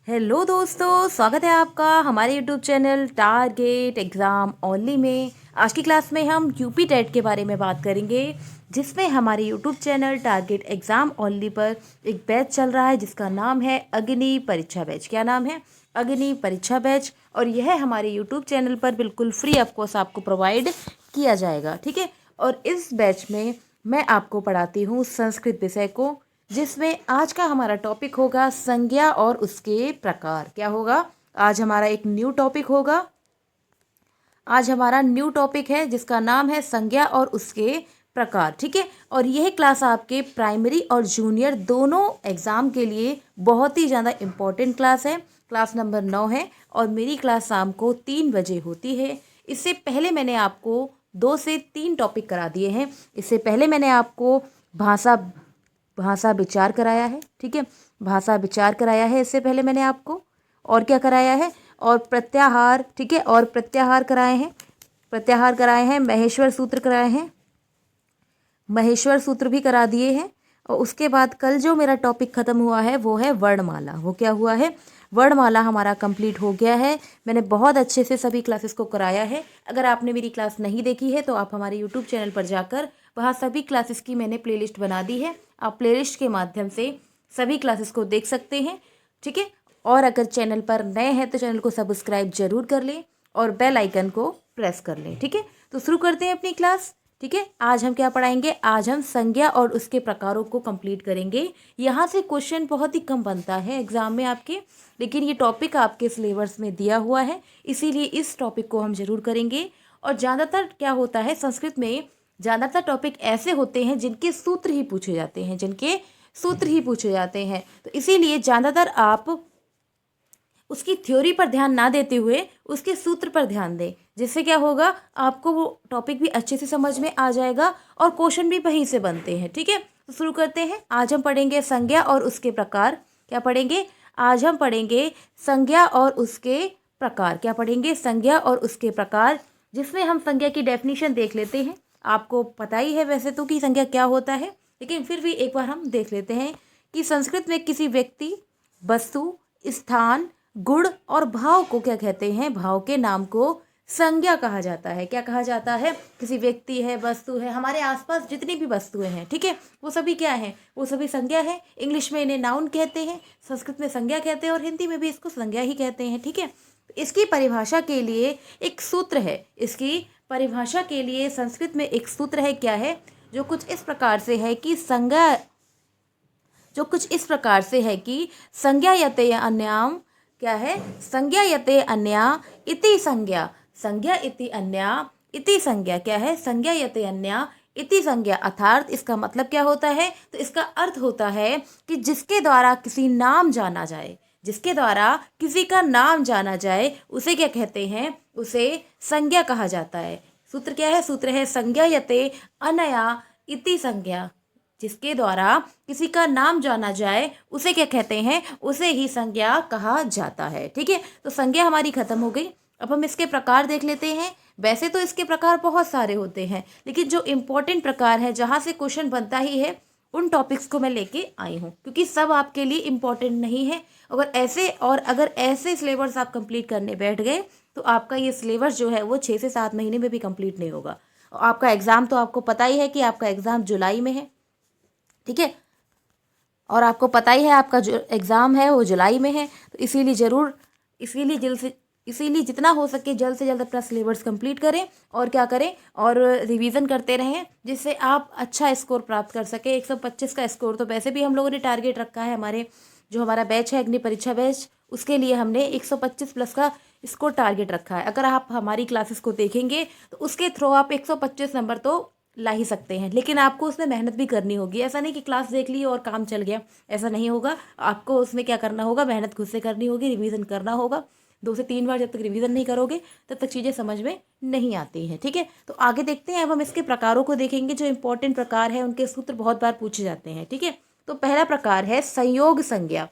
Hello दोस्तों, स्वागत है आपका हमारे YouTube channel target exam only में। आज की क्लास में हम यूपी टेट के बारे में बात करेंगे, जिसमें हमारे YouTube channel target exam only पर एक बैच चल रहा है जिसका नाम है अग्नि परीक्षा बैच। क्या नाम है? अग्नि परीक्षा बैच। और यह हमारे यूट्यूब चैनल पर बिल्कुल फ्री ऑफ कॉस्ट आपको प्रोवाइड किया जाएगा, ठीक है। और इस बैच में मैं आपको पढ़ाती हूँ संस्कृत विषय को, जिसमें आज का हमारा टॉपिक होगा संज्ञा और उसके प्रकार। क्या होगा? आज हमारा एक न्यू टॉपिक होगा। आज हमारा न्यू टॉपिक है जिसका नाम है संज्ञा और उसके प्रकार, ठीक है। और यह क्लास आपके प्राइमरी और जूनियर दोनों एग्ज़ाम के लिए बहुत ही ज़्यादा इम्पोर्टेंट क्लास है। क्लास नंबर 9 है और मेरी क्लास शाम को 3 बजे होती है। इससे पहले मैंने आपको 2 से 3 टॉपिक करा दिए हैं। इससे पहले मैंने आपको भाषा भाषा विचार कराया है, ठीक है। भाषा विचार कराया है इससे पहले मैंने आपको। और क्या कराया है? और प्रत्याहार, ठीक है। और प्रत्याहार कराए हैं, प्रत्याहार कराए हैं, महेश्वर सूत्र कराए हैं, महेश्वर सूत्र भी करा दिए हैं। और उसके बाद कल जो मेरा टॉपिक ख़त्म हुआ है वो है वर्णमाला। वो क्या हुआ है? वर्णमाला हमारा कंप्लीट हो गया है। मैंने बहुत अच्छे से सभी क्लासेस को कराया है। अगर आपने मेरी क्लास नहीं देखी है तो आप हमारे यूट्यूब चैनल पर जाकर वहाँ सभी क्लासेस की मैंने प्लेलिस्ट बना दी है। आप प्लेलिस्ट के माध्यम से सभी क्लासेस को देख सकते हैं, ठीक है। और अगर चैनल पर नए हैं तो चैनल को सब्सक्राइब जरूर कर लें और बेल आइकन को प्रेस कर लें, ठीक है। तो शुरू करते हैं अपनी क्लास, ठीक है। आज हम क्या पढ़ाएंगे? आज हम संज्ञा और उसके प्रकारों को कंप्लीट करेंगे। यहाँ से क्वेश्चन बहुत ही कम बनता है एग्जाम में आपके, लेकिन ये टॉपिक आपके सिलेबस में दिया हुआ है, इसीलिए इस टॉपिक को हम जरूर करेंगे। और ज़्यादातर क्या होता है, संस्कृत में ज़्यादातर टॉपिक ऐसे होते हैं जिनके सूत्र ही पूछे जाते हैं, जिनके सूत्र ही पूछे जाते हैं। तो इसीलिए ज़्यादातर आप उसकी थ्योरी पर ध्यान ना देते हुए उसके सूत्र पर ध्यान दें, जिससे क्या होगा, आपको वो टॉपिक भी अच्छे से समझ में आ जाएगा और क्वेश्चन भी वहीं से बनते हैं, ठीक है। तो शुरू करते हैं। आज हम पढ़ेंगे संज्ञा और उसके प्रकार। क्या पढ़ेंगे? आज हम पढ़ेंगे संज्ञा और उसके प्रकार। क्या पढ़ेंगे? संज्ञा और उसके प्रकार, जिसमें हम संज्ञा की डेफिनेशन देख लेते हैं। आपको पता ही है वैसे तो कि संज्ञा क्या होता है, लेकिन फिर भी एक बार हम देख लेते हैं कि संस्कृत में किसी व्यक्ति, वस्तु, स्थान, गुण और भाव को क्या कहते हैं? भाव के नाम को संज्ञा कहा जाता है। क्या कहा जाता है? किसी व्यक्ति है, वस्तु है, हमारे आसपास जितनी भी वस्तुएं हैं, ठीक है, वो सभी क्या है? वो सभी संज्ञा है। इंग्लिश में इन्हें नाउन कहते हैं, संस्कृत में संज्ञा कहते हैं और हिंदी में भी इसको संज्ञा ही कहते हैं, ठीक है। इसकी परिभाषा के लिए एक सूत्र है। इसकी परिभाषा के लिए संस्कृत में एक सूत्र है। क्या है? जो कुछ इस प्रकार से है कि संज्ञा यते अन्याम, क्या है? संज्ञा यते अन्या इति संज्ञा। संज्ञा इति अन्या इति संज्ञा। क्या है? संज्ञा यते अन्या इति संज्ञा। अर्थात इसका मतलब क्या होता है? तो इसका अर्थ होता है कि जिसके द्वारा किसी नाम जाना जाए, जिसके द्वारा किसी का नाम जाना जाए, उसे क्या कहते हैं? उसे संज्ञा कहा जाता है। सूत्र क्या है? सूत्र है संज्ञा यते अनया इति संज्ञा। जिसके द्वारा किसी का नाम जाना जाए उसे क्या कहते हैं? उसे ही संज्ञा कहा जाता है, ठीक है। तो संज्ञा हमारी खत्म हो गई। अब हम इसके प्रकार देख लेते हैं। वैसे तो इसके प्रकार बहुत सारे होते हैं, लेकिन जो इम्पोर्टेंट प्रकार है, जहाँ से क्वेश्चन बनता ही है, उन टॉपिक्स को मैं लेके आई हूँ, क्योंकि सब आपके लिए इम्पोर्टेंट नहीं है। अगर ऐसे सिलेबस आप कंप्लीट करने बैठ गए तो आपका ये सिलेबस जो है वो 6 से 7 महीने में भी कंप्लीट नहीं होगा। और आपका एग्ज़ाम तो आपको पता ही है कि आपका एग्ज़ाम जुलाई में है, ठीक है। और आपको पता ही है आपका जो एग्ज़ाम है वो जुलाई में है। तो इसीलिए जितना हो सके जल्द से जल्द अपना सिलेबस कंप्लीट करें और क्या करें, और रिवीजन करते रहें, जिससे आप अच्छा स्कोर प्राप्त कर सकें। 125 का स्कोर तो वैसे भी हम लोगों ने टारगेट रखा है। हमारा बैच है अग्नि परीक्षा बैच, उसके लिए हमने 125 प्लस का स्कोर टारगेट रखा है। अगर आप हमारी क्लासेस को देखेंगे तो उसके थ्रू आप 125 नंबर तो ला ही सकते हैं, लेकिन आपको उसमें मेहनत भी करनी होगी। ऐसा नहीं कि क्लास देख ली और काम चल गया, ऐसा नहीं होगा। आपको उसमें क्या करना होगा? मेहनत खुद से करनी होगी, रिवीजन करना होगा। 2 से 3 बार जब तक रिवीजन नहीं करोगे तब तक चीज़ें समझ में नहीं आती हैं, ठीक है। तो आगे देखते हैं। अब हम इसके प्रकारों को देखेंगे। जो इंपॉर्टेंट प्रकार है उनके सूत्र बहुत बार पूछे जाते हैं, ठीक है। तो पहला प्रकार है संयोग संज्ञा।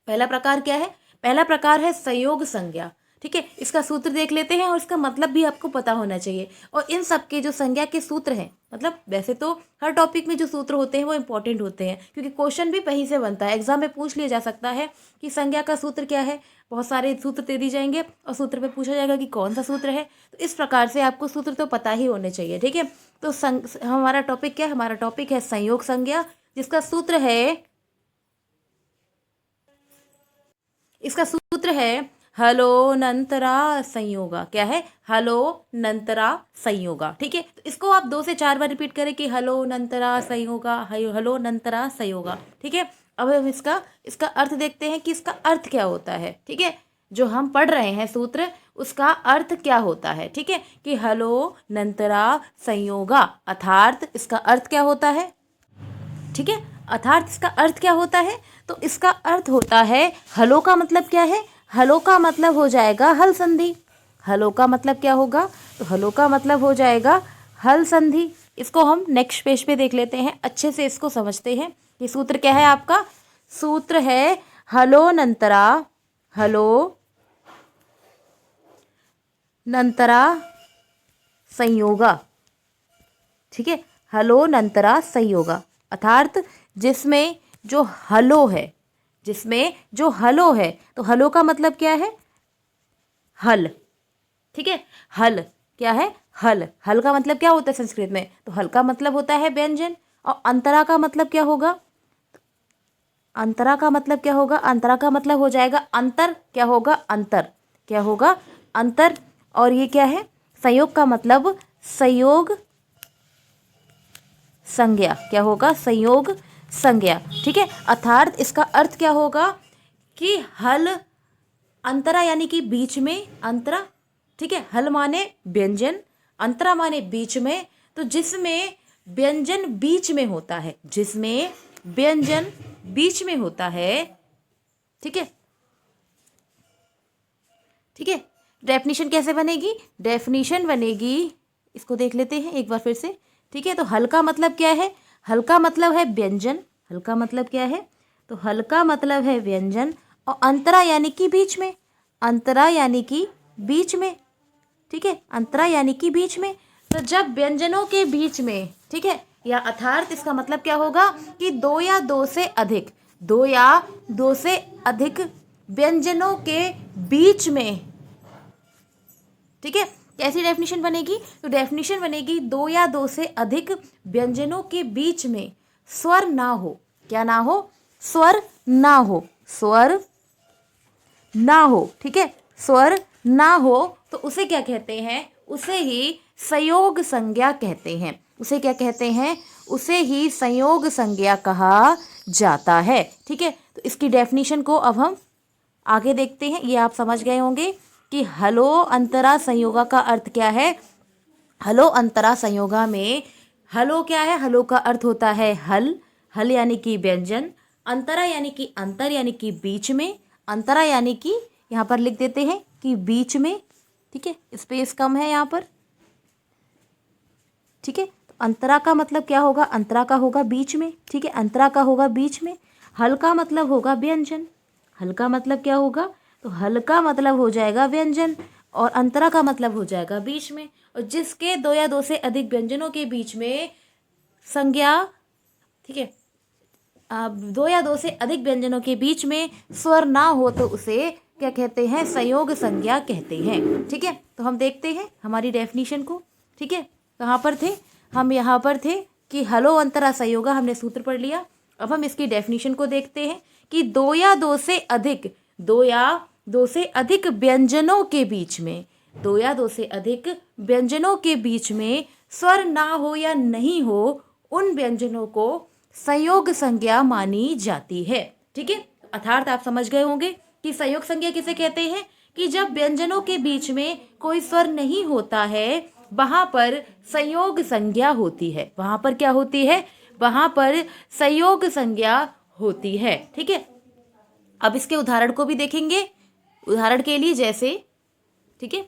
पहला प्रकार क्या है? पहला प्रकार है संयोग संज्ञा, ठीक है, इसका सूत्र देख लेते हैं और इसका मतलब भी आपको पता होना चाहिए। और इन सब के जो संज्ञा के सूत्र हैं, मतलब वैसे तो हर टॉपिक में जो सूत्र होते हैं वो इंपॉर्टेंट होते हैं, क्योंकि क्वेश्चन भी वहीं से बनता है। एग्जाम में पूछ लिया जा सकता है कि संज्ञा का सूत्र क्या है, बहुत सारे सूत्र दे दी जाएंगे और सूत्र पे पूछा जाएगा कि कौन सा सूत्र है। तो इस प्रकार से आपको सूत्र तो पता ही होने चाहिए। ठीक है, तो हमारा टॉपिक क्या है? हमारा टॉपिक है संयोग संज्ञा, जिसका सूत्र है, इसका सूत्र है हलोनंतरा संयोगा। क्या है? हलोनंतरा संयोगा। ठीक है, तो इसको आप 2 से 4 बार रिपीट करें कि हलोनंतरा संयोगा, हलोनंतरा संयोगा। ठीक है, अब हम इसका अर्थ देखते हैं कि इसका अर्थ क्या होता है। ठीक है, जो हम पढ़ रहे हैं सूत्र, उसका अर्थ क्या होता है। ठीक है, कि हलोनंतरा संयोगा अर्थात इसका अर्थ क्या होता है। ठीक है, अर्थात इसका अर्थ क्या होता है? तो इसका अर्थ होता है, हलो का मतलब क्या है? हलो का मतलब हो जाएगा हल संधि। हलो का मतलब क्या होगा? तो हलो का मतलब हो जाएगा हल संधि। इसको हम नेक्स्ट पेज पे देख लेते हैं, अच्छे से इसको समझते हैं। ये सूत्र क्या है आपका? सूत्र है हलोनंतरा, हलोनंतरा संयोगा। ठीक है, हलोनंतरा संयोगा अर्थात जिसमें जो हलो है, जिसमें जो हलो है, तो हलो का मतलब क्या है? हल। ठीक है, हल क्या है? हल। हल का मतलब क्या होता है संस्कृत में? तो हल का मतलब होता है व्यंजन। और अंतरा का मतलब क्या होगा? अंतरा का मतलब क्या होगा? अंतरा का मतलब हो जाएगा अंतर। क्या होगा? अंतर। क्या होगा? अंतर। और ये क्या है? संयोग का मतलब संयोग संज्ञा। क्या होगा? संयोग संज्ञा। ठीक है, अर्थात इसका अर्थ क्या होगा कि हल अंतरा यानी कि बीच में, अंतरा। ठीक है, हल माने व्यंजन, अंतरा माने बीच में। तो जिसमें व्यंजन बीच में होता है, जिसमें व्यंजन बीच में होता है। ठीक है, ठीक है, डेफिनेशन कैसे बनेगी? डेफिनेशन बनेगी, इसको देख लेते हैं एक बार फिर से। ठीक है, तो हल का मतलब क्या है? हल का मतलब है व्यंजन। हल का मतलब क्या है? तो हल का मतलब है व्यंजन। और अंतरा यानी कि बीच में, अंतरा यानी कि बीच में। ठीक है, अंतरा यानी कि बीच में। तो जब व्यंजनों के बीच में, ठीक है, या अर्थात इसका मतलब क्या होगा कि 2 या 2 से अधिक, 2 या 2 से अधिक व्यंजनों के बीच में। ठीक है, कैसी डेफिनेशन बनेगी? तो डेफिनेशन बनेगी 2 या 2 से अधिक व्यंजनों के बीच में स्वर ना हो। क्या ना हो? स्वर ना हो। स्वर ना हो। ठीक है, स्वर ना हो तो उसे क्या कहते हैं? उसे ही संयोग संज्ञा कहते हैं। उसे क्या कहते हैं? उसे ही संयोग संज्ञा कहा जाता है। ठीक है, तो इसकी डेफिनेशन को अब हम आगे देखते हैं। ये आप समझ गए होंगे कि हलो अंतरा संयोगा का अर्थ क्या है। हलो अंतरा संयोगा में हलो क्या है? हलो का अर्थ होता है हल। हल यानी कि व्यंजन। अंतरा यानी कि अंतर यानी कि बीच में। अंतरा यानी कि यहाँ पर लिख देते हैं कि बीच में। ठीक है, स्पेस कम है यहाँ पर। ठीक है, तो अंतरा का मतलब क्या होगा? अंतरा का होगा बीच में। ठीक है, अंतरा का होगा बीच में। हल का मतलब होगा व्यंजन। हल का मतलब क्या होगा? तो हल का मतलब हो जाएगा व्यंजन और अंतरा का मतलब हो जाएगा बीच में। और जिसके 2 या 2 से अधिक व्यंजनों के बीच में संज्ञा, ठीक है, 2 या 2 से अधिक व्यंजनों के बीच में स्वर ना हो तो उसे क्या कहते हैं? संयोग संज्ञा कहते हैं। ठीक है, तो हम देखते हैं हमारी डेफिनेशन को। ठीक है, कहाँ पर थे हम? यहाँ पर थे कि हलो अंतरा संयोगा, हमने सूत्र पढ़ लिया। अब हम इसकी डेफिनेशन को देखते हैं कि 2 या 2 से अधिक, 2 या 2 से अधिक व्यंजनों के बीच में, 2 या 2 से अधिक व्यंजनों के बीच में स्वर ना हो या नहीं हो, उन व्यंजनों को संयोग संज्ञा मानी जाती है। ठीक है, अर्थात आप समझ गए होंगे कि संयोग संज्ञा किसे कहते हैं? कि जब व्यंजनों के बीच में कोई स्वर नहीं होता है, वहां पर संयोग संज्ञा होती है। वहां पर क्या होती है? वहां पर संयोग संज्ञा होती है। ठीक है, अब इसके उदाहरण को भी देखेंगे। उदाहरण के लिए जैसे, ठीक है,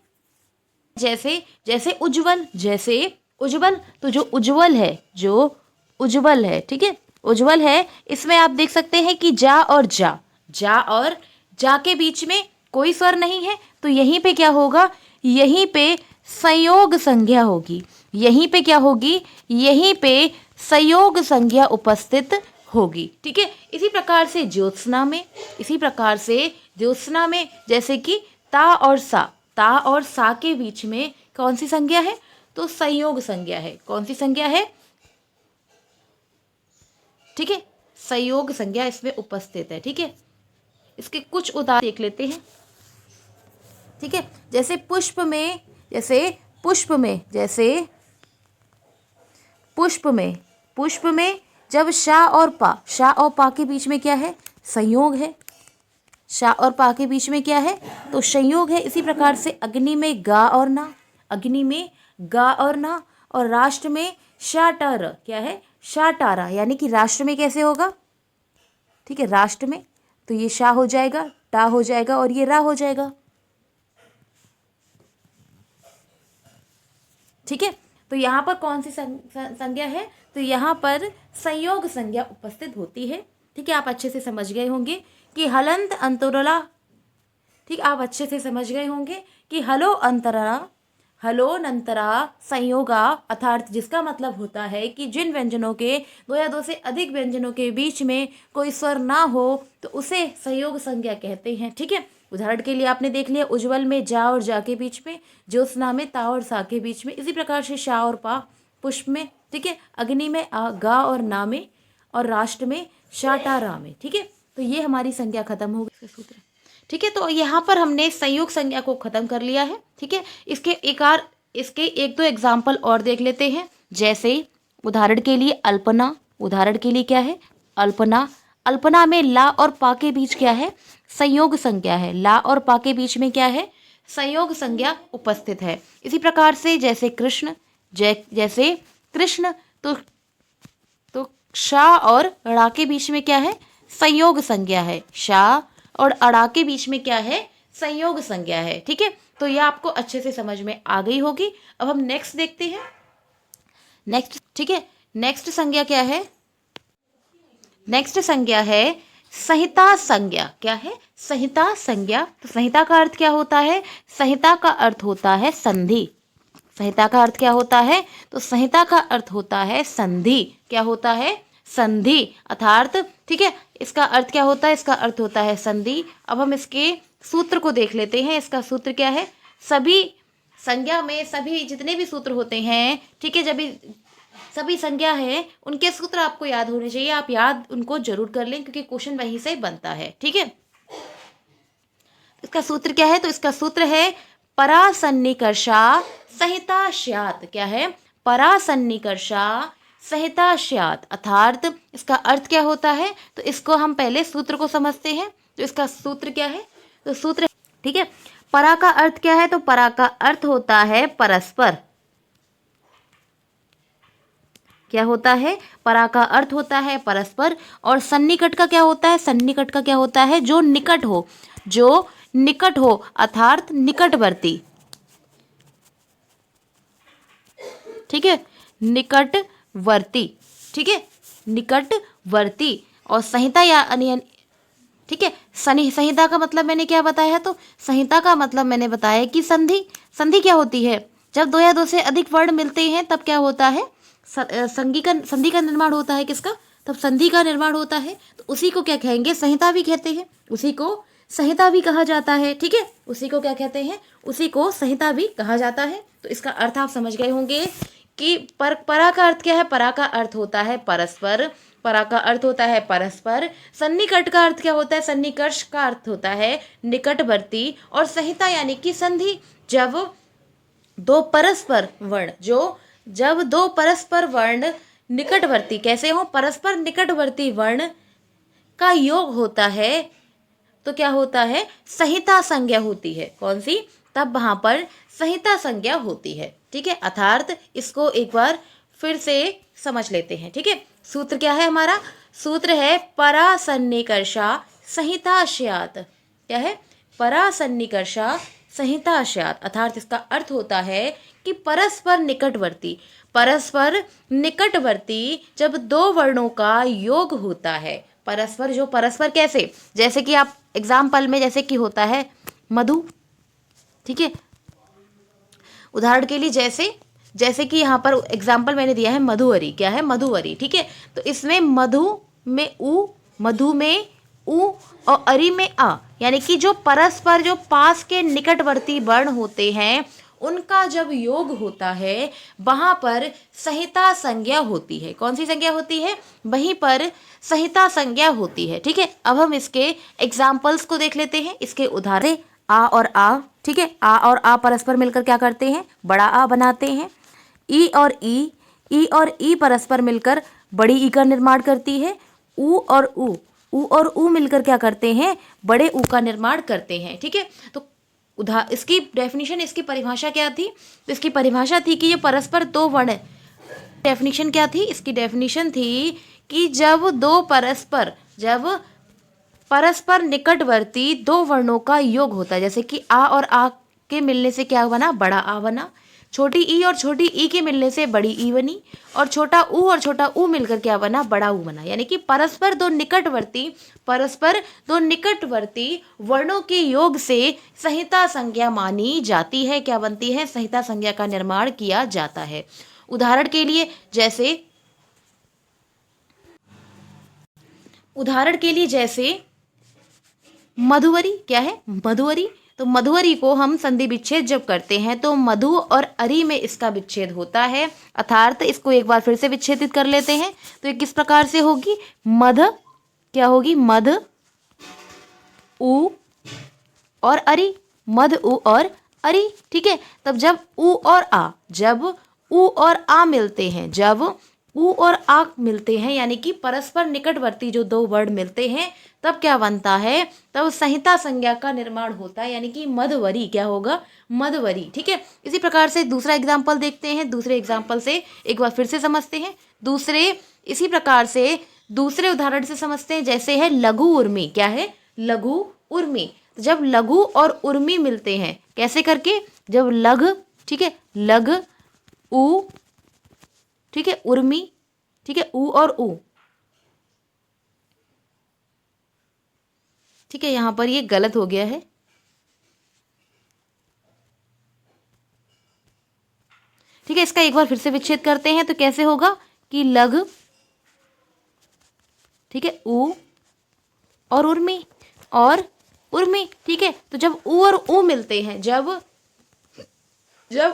जैसे जैसे उज्जवल, जैसे उज्जवल, तो जो उज्जवल है, जो उज्जवल है, ठीक है, उज्जवल है, इसमें आप देख सकते हैं कि जा और जा, जा और जा के बीच में कोई स्वर नहीं है, तो यहीं पे क्या होगा, यहीं पे संयोग संज्ञा होगी। यहीं पे क्या होगी, यहीं पे संयोग संज्ञा उपस्थित होगी। ठीक है, इसी प्रकार से ज्योत्सना में, इसी प्रकार से ज्योत्सना में जैसे कि ता और सा के बीच में कौन सी संज्ञा है, तो संयोग संज्ञा है। कौन सी संज्ञा है, ठीक है, संयोग संज्ञा इसमें उपस्थित है। ठीक है, इसके कुछ उदाहरण देख लेते हैं। ठीक है, जैसे पुष्प में, पुष्प में जब शा और पा के बीच में क्या है, संयोग है। शा और पा के बीच में क्या है, तो संयोग है। इसी प्रकार से अग्नि में गा और ना, और राष्ट्र में शाटर, क्या है, शाटारा, यानी कि राष्ट्र में कैसे होगा, ठीक है, राष्ट्र में तो ये शा हो जाएगा, टा हो जाएगा और ये रा हो जाएगा। ठीक है, तो यहाँ पर कौन सी संज्ञा है, तो यहाँ पर संयोग संज्ञा उपस्थित होती है। ठीक है, आप अच्छे से समझ गए होंगे कि हलंत अंतरला, ठीक, आप अच्छे से समझ गए होंगे कि हलो अंतरा, हलो नंतरा संयोगा, अर्थात जिसका मतलब होता है कि जिन व्यंजनों के दो या दो से अधिक व्यंजनों के बीच में कोई स्वर ना हो तो उसे संयोग संज्ञा कहते हैं। ठीक है, उदाहरण के लिए आपने देख लिया, उज्जवल में जा और जा के बीच में, ज्योत्सना में ता और सा के बीच में, इसी प्रकार से शा और पा पुष्प में, ठीक है, अग्नि में गा और ना में, और राष्ट्र में शाटा रा में। ठीक है, तो ये हमारी संज्ञा खत्म हो गई सूत्र। ठीक है, तो यहाँ पर हमने संयोग संज्ञा को खत्म कर लिया है। ठीक है, इसके एक दो एग्जाम्पल और देख लेते हैं। जैसे उदाहरण के लिए अल्पना, उदाहरण के लिए क्या है, अल्पना, अल्पना में ला और पा के बीच क्या है, संयोग संज्ञा है। ला और पा के बीच में क्या है, संयोग संज्ञा उपस्थित है। इसी प्रकार से जैसे कृष्ण, जैसे कृष्ण, तो शा और ड़ा के बीच में क्या है, संयोग संज्ञा है। शा और अड़ा के बीच में क्या है, संयोग संज्ञा है। ठीक है, तो यह आपको अच्छे से समझ में आ गई होगी। अब हम नेक्स्ट देखते हैं। नेक्स्ट, ठीक है, नेक्स्ट संज्ञा क्या है, नेक्स्ट संज्ञा है संहिता संज्ञा। क्या है, संहिता संज्ञा। तो संहिता का अर्थ क्या होता है, संहिता का अर्थ होता है संधि। संहिता का अर्थ क्या होता है, तो संहिता का अर्थ होता है संधि। क्या होता है, संधि, अर्थात, ठीक है, इसका अर्थ क्या होता है, इसका अर्थ होता है संधि। अब हम इसके सूत्र को देख लेते हैं। इसका सूत्र क्या है, सभी संज्ञा में सभी जितने भी सूत्र होते हैं, ठीक है, जब भी सभी संज्ञा है उनके सूत्र आपको याद होने चाहिए। आप याद उनको जरूर कर लें क्योंकि क्वेश्चन वहीं से बनता है। ठीक है, इसका सूत्र क्या है, तो इसका सूत्र है परासन्निकर्षा संहिता स्यात्। क्या है, परासन्निकर्षा संहिता स्यात्, अर्थात इसका अर्थ क्या होता है, तो इसको हम पहले सूत्र को समझते हैं। तो इसका सूत्र क्या है, तो सूत्र, ठीक है, परा का अर्थ क्या है, तो परा का अर्थ होता है परस्पर। क्या होता है, परा का अर्थ होता है परस्पर। और सन्निकट का क्या होता है, सन्निकट का क्या होता है, जो निकट हो, जो निकट हो, अर्थात निकटवर्ती। ठीक है, निकटवर्ती, ठीक है, निकटवर्ती। और संहिता या ठीक है, संहिता का मतलब मैंने क्या बताया, तो संहिता का मतलब मैंने बताया कि संधि। संधि क्या होती है, जब दो या दो से अधिक वर्ण मिलते हैं तब क्या होता है, संधि का निर्माण होता है। किसका, तब संधि का निर्माण होता है। तो उसी को क्या कहेंगे, संहिता भी कहते हैं, उसी को संहिता भी कहा जाता है। ठीक है, उसी को क्या कहते हैं, उसी को संहिता भी कहा जाता है। तो इसका अर्थ आप समझ गए होंगे कि परा का अर्थ क्या है, परा का अर्थ होता है परस्पर, परा का अर्थ होता है परस्पर। सन्निकट का अर्थ क्या होता है, सन्निकर्ष का अर्थ होता है निकटवर्ती। और संहिता यानी कि संधि, जब दो परस्पर वर्ण, जब दो परस्पर वर्ण निकटवर्ती कैसे हो, परस्पर निकटवर्ती वर्ण का योग होता है तो क्या होता है, संहिता संज्ञा होती है। कौन सी, तब वहां पर संहिता संज्ञा होती है। ठीक है, अर्थात इसको एक बार फिर से समझ लेते हैं। ठीक है, सूत्र क्या है हमारा, सूत्र है परासन्निकर्षा संहिता स्यात्। क्या है, परासन्निकर्षा संहिता स्यात्, अर्थात इसका अर्थ होता है कि परस्पर निकटवर्ती, परस्पर निकटवर्ती जब दो वर्णों का योग होता है। परस्पर, जो परस्पर कैसे, जैसे कि आप एग्जाम्पल में जैसे कि होता है मधु, ठीक है। उदाहरण के लिए जैसे जैसे कि यहाँ पर एग्जाम्पल मैंने दिया है मधुवरी, क्या है मधुवरी, ठीक है। तो इसमें मधु में उ, मधु में उ और अरी में आ, यानी कि जो परस्पर जो पास के निकटवर्ती वर्ण होते हैं उनका जब योग होता है वहाँ पर संहिता संज्ञा होती है। कौन सी संज्ञा होती है? वहीं पर संहिता संज्ञा होती है, ठीक है। अब हम इसके एग्जाम्पल्स को देख लेते हैं, इसके उदाहरण आ और आ, ठीक है। आ और आ परस्पर मिलकर क्या करते हैं? बड़ा आ बनाते हैं। ई और ई परस्पर मिलकर बड़ी ई का निर्माण करती है। ऊ और ऊ मिलकर क्या करते हैं? बड़े ऊ का निर्माण करते हैं, ठीक है। तो इसकी डेफिनेशन, इसकी परिभाषा क्या थी? तो इसकी परिभाषा थी कि ये परस्पर दो वर्ण, डेफिनेशन क्या थी? इसकी डेफिनेशन थी कि जब परस्पर निकटवर्ती दो वर्णों का योग होता है, जैसे कि आ और आ के मिलने से क्या बना? बड़ा आ बना। छोटी ई और छोटी ई के मिलने से बड़ी ई बनी। और छोटा ऊ मिलकर क्या बना? बड़ा ऊ बना। यानी कि परस्पर दो निकटवर्ती वर्णों के योग से संहिता संज्ञा मानी जाती है। क्या बनती है? संहिता संज्ञा का निर्माण किया जाता है। उदाहरण के लिए जैसे मधुवरी, क्या है? मधुवरी। तो मधुवरी को हम संधि विच्छेद जब करते हैं तो मधु और अरी में इसका विच्छेद होता है, अर्थात इसको एक बार फिर से विच्छेदित कर लेते हैं। तो ये किस प्रकार से होगी? मध, क्या होगी? मध उ और अरी, मध उ और अरी, ठीक है। तब जब उ और आ मिलते हैं, यानी कि परस्पर निकटवर्ती जो दो वर्ड मिलते हैं, तब क्या बनता है? तब संहिता संज्ञा का निर्माण होता है, यानी कि मधुवरी। क्या होगा? मधुवरी, ठीक है। इसी प्रकार से दूसरा एग्जाम्पल देखते हैं। दूसरे एग्जाम्पल से एक बार फिर से समझते हैं। इसी प्रकार से दूसरे उदाहरण से समझते हैं, जैसे है लघु उर्मी। क्या है? लघु उर्मी। जब लघु और उर्मी मिलते हैं, कैसे करके? जब लघ, ठीक है, लघ उ, ठीक है, उर्मी, ठीक है, ऊ और ऊ, ठीक है। यहां पर ये गलत हो गया है, ठीक है। इसका एक बार फिर से विच्छेद करते हैं तो कैसे होगा कि लघ, ठीक है, ऊ और उर्मी ठीक है। तो जब ऊ और ऊ मिलते हैं, जब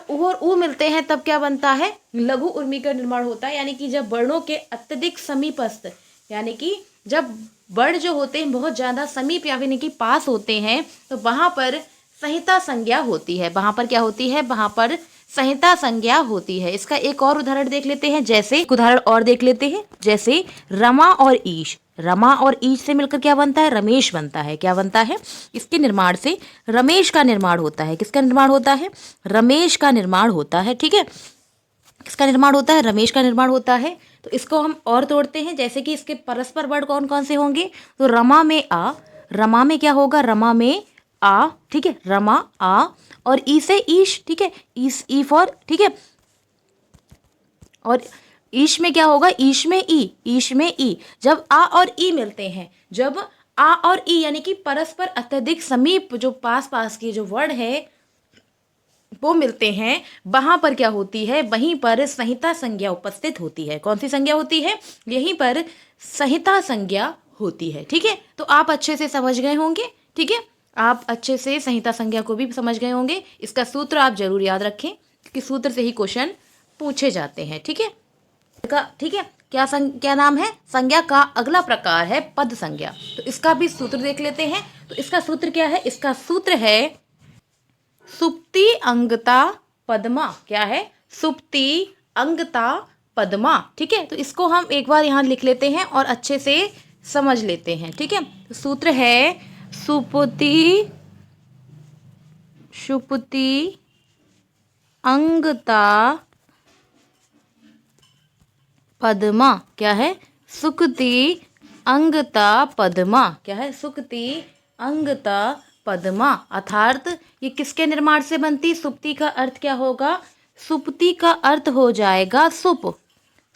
ऊ और ऊ मिलते हैं तब क्या बनता है? लघु उर्मी का निर्माण होता है। यानी कि जब वर्णों के अत्यधिक समीपस्थ, यानी कि जब वर्ण जो होते हैं बहुत ज्यादा समीप यानी कि पास होते हैं, तो वहां पर संहिता संज्ञा होती है। वहां पर क्या होती है? वहां पर संहिता संज्ञा होती है। इसका एक और उदाहरण देख लेते हैं, जैसे रमा और ईश से मिलकर क्या बनता है? रमेश बनता है। क्या बनता है? इसके निर्माण से रमेश का निर्माण होता है। किसका निर्माण होता है? रमेश का निर्माण होता है, ठीक है। किसका निर्माण होता है? रमेश का निर्माण होता है। तो इसको हम और तोड़ते हैं, जैसे कि इसके परस्पर वर्ड कौन कौन से होंगे? तो रमा में क्या होगा? रमा में आ, ठीक है, रमा आ, और ई से ईश, ठीक है, ई फॉर, ठीक है, और ईश में क्या होगा? ईश में ई। जब आ और ई मिलते हैं, जब आ और ई यानी कि परस्पर अत्यधिक समीप जो पास के जो वर्ड है वो मिलते हैं, वहां पर क्या होती है? वहीं पर संहिता संज्ञा उपस्थित होती है। कौन सी संज्ञा होती है? यहीं पर संहिता संज्ञा होती है, ठीक है। तो आप अच्छे से समझ गए होंगे, ठीक है। आप अच्छे से संहिता संज्ञा को भी समझ गए होंगे। इसका सूत्र आप जरूर याद रखें, क्योंकि सूत्र से ही क्वेश्चन पूछे जाते हैं, ठीक है। ठीक है, क्या नाम है? संज्ञा का अगला प्रकार है पद संज्ञा। तो इसका भी सूत्र देख लेते हैं। तो इसका सूत्र क्या है? इसका सूत्र है सुप्ति अंगता पद्मा। क्या है? सुप्ति अंगता पद्मा, ठीक है। तो इसको हम एक बार यहाँ लिख लेते हैं और अच्छे से समझ लेते हैं, ठीक है। तो सूत्र है सुप्ति अंगता पद्मा। क्या है? सुक्ति अंगता पद्मा। क्या है? सुक्ति अंगता पद्मा। अर्थात ये किसके निर्माण से बनती? सुप्ति का अर्थ क्या होगा? सुप्ति का अर्थ हो जाएगा सुप।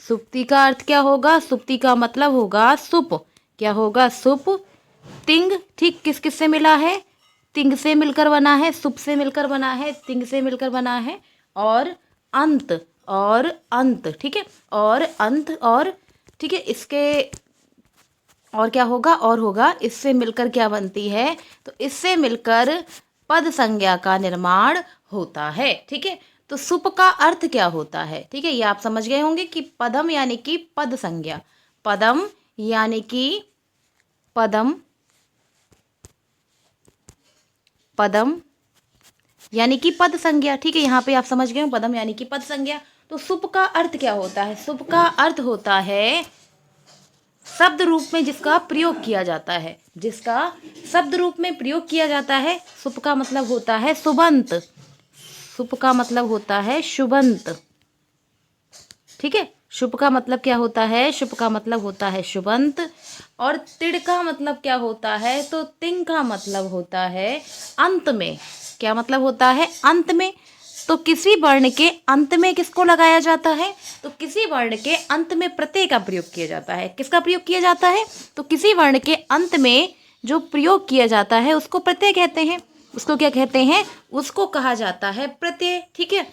सुप्ति का अर्थ क्या होगा? सुप्ति का मतलब होगा सुप। क्या होगा? सुप। तिंग, ठीक, किस किस से मिला है? तिंग से मिलकर बना है, सुप से मिलकर बना है, तिंग से मिलकर बना है, और अंत, ठीक है, और अंत, और ठीक है, इसके और क्या होगा, और होगा, इससे मिलकर क्या बनती है, तो इससे मिलकर पद संज्ञा का निर्माण होता है। ठीक है, तो सुप का अर्थ क्या होता है, ठीक है, ये आप समझ गए होंगे कि पदम यानी कि पद संज्ञा, पदम यानी कि पदम, पदम यानी कि पद संज्ञा। ठीक है, यहाँ पे आप समझ गए हो, पदम यानी कि पद संज्ञा। तो सुप का अर्थ क्या होता है, सुप का अर्थ होता है शब्द रूप में जिसका प्रयोग किया जाता है, जिसका शब्द रूप में प्रयोग किया जाता है। सुप का मतलब होता है शुभंत, सुप का मतलब होता है शुभंत। ठीक है, शुभ का मतलब क्या होता है, शुभ का मतलब होता है शुभंत। और तिड़ का मतलब क्या होता है, तो तिंग का मतलब होता है अंत में। क्या मतलब होता है, अंत में। तो किसी वर्ण के अंत में किसको लगाया जाता है, तो किसी वर्ण के अंत में प्रत्यय का प्रयोग किया जाता है। किसका प्रयोग किया जाता है, तो किसी वर्ण के अंत में जो प्रयोग किया जाता है उसको प्रत्यय कहते हैं। उसको क्या कहते हैं, उसको कहा जाता है प्रत्यय। ठीक है,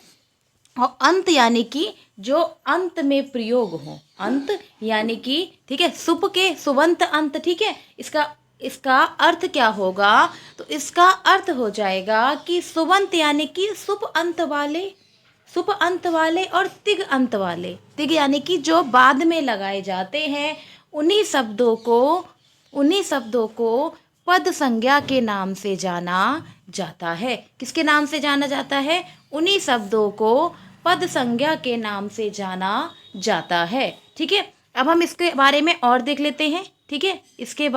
और अंत यानी कि जो अंत में प्रयोग हो, अंत यानी कि, ठीक है, सुप के सुबंत अंत। ठीक है, इसका अर्थ क्या होगा, तो इसका अर्थ हो जाएगा कि सुबंत यानी कि सुप अंत वाले, सुप अंत वाले, और तिग अंत वाले। तिग यानी कि जो बाद में लगाए जाते हैं, उन्हीं शब्दों को पद संज्ञा के नाम से जाना जाता है। किसके नाम से जाना जाता है, उन्हीं शब्दों को पद संज्ञा के नाम से जाना जाता है। ठीक है, अब हम इसके बारे में और देख लेते हैं। ठीक है, इसके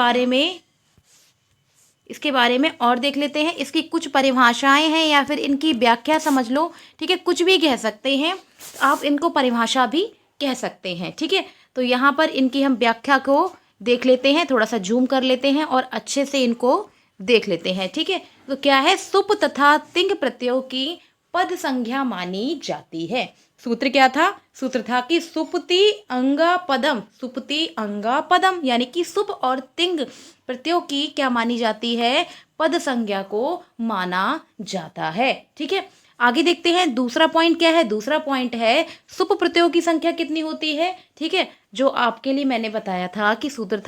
बारे में और देख लेते हैं। इसकी कुछ परिभाषाएं हैं या फिर इनकी व्याख्या समझ लो। ठीक है, कुछ भी कह सकते हैं, आप इनको परिभाषा भी कह सकते हैं। ठीक है, तो यहाँ पर इनकी हम व्याख्या को देख लेते हैं, थोड़ा सा जूम कर लेते हैं और अच्छे से इनको देख लेते हैं। ठीक है, तो क्या है, सुप तथा तिंग प्रत्ययों की पद संज्ञा मानी जाती है। सूत्र क्या था, सूत्र था कि सुपति अंगा पदम, सुपति अंगा पदम, यानी कि सुप और तिंग प्रत्ययों की क्या मानी जाती है, पद संज्ञा को माना जाता है। ठीक है, आगे देखते हैं दूसरा पॉइंट क्या है। दूसरा पॉइंट है सुप प्रत्ययों की संख्या कितनी होती है। ठीक है, जो आपके लिए मैंने बताया था कि सूत्र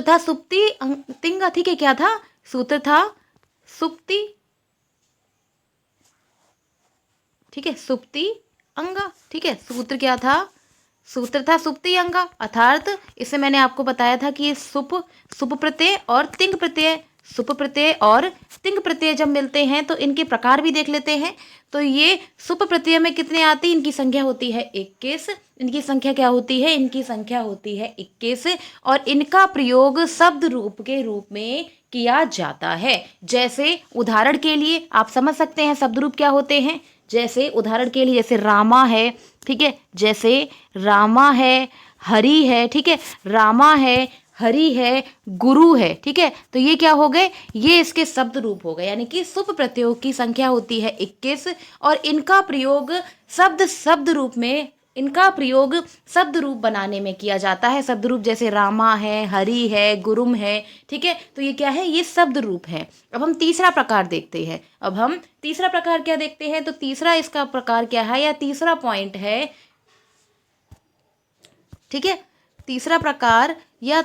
था सुप्ति तिंगा। ठीक है, क्या था, सूत्र था सुप्ति, ठीक है, सुप्ति अंगा। ठीक है, सूत्र क्या था, सूत्र था सुप्ति अंगा। अर्थात इससे मैंने आपको बताया था कि सुप प्रत्यय और तिंग प्रत्यय, सुप प्रत्यय और तिंग प्रत्यय जब मिलते हैं तो इनके प्रकार भी देख लेते हैं। तो ये सुप प्रत्यय में कितने आती, इनकी संख्या होती है 21। इनकी संख्या क्या होती है, इनकी संख्या होती है 21। और इनका प्रयोग शब्द रूप के रूप में किया जाता है। जैसे उदाहरण के लिए आप समझ सकते हैं शब्द रूप क्या होते हैं। जैसे उदाहरण के लिए, जैसे रामा है, ठीक है, जैसे रामा है, हरि है, ठीक है, रामा है, हरि है, गुरु है। ठीक है, तो ये क्या हो गए, ये इसके शब्द रूप हो गए। यानी कि सुप प्रत्ययों की संख्या होती है 21 और इनका प्रयोग शब्द रूप में, इनका प्रयोग शब्द रूप बनाने में किया जाता है। शब्द रूप जैसे रामा है, हरि है, गुरुम है। ठीक है, तो ये क्या है, ये शब्द रूप है। अब हम तीसरा प्रकार देखते हैं। अब हम तीसरा प्रकार क्या देखते हैं, तो तीसरा इसका प्रकार क्या है, या तीसरा पॉइंट है, ठीक है, तीसरा प्रकार या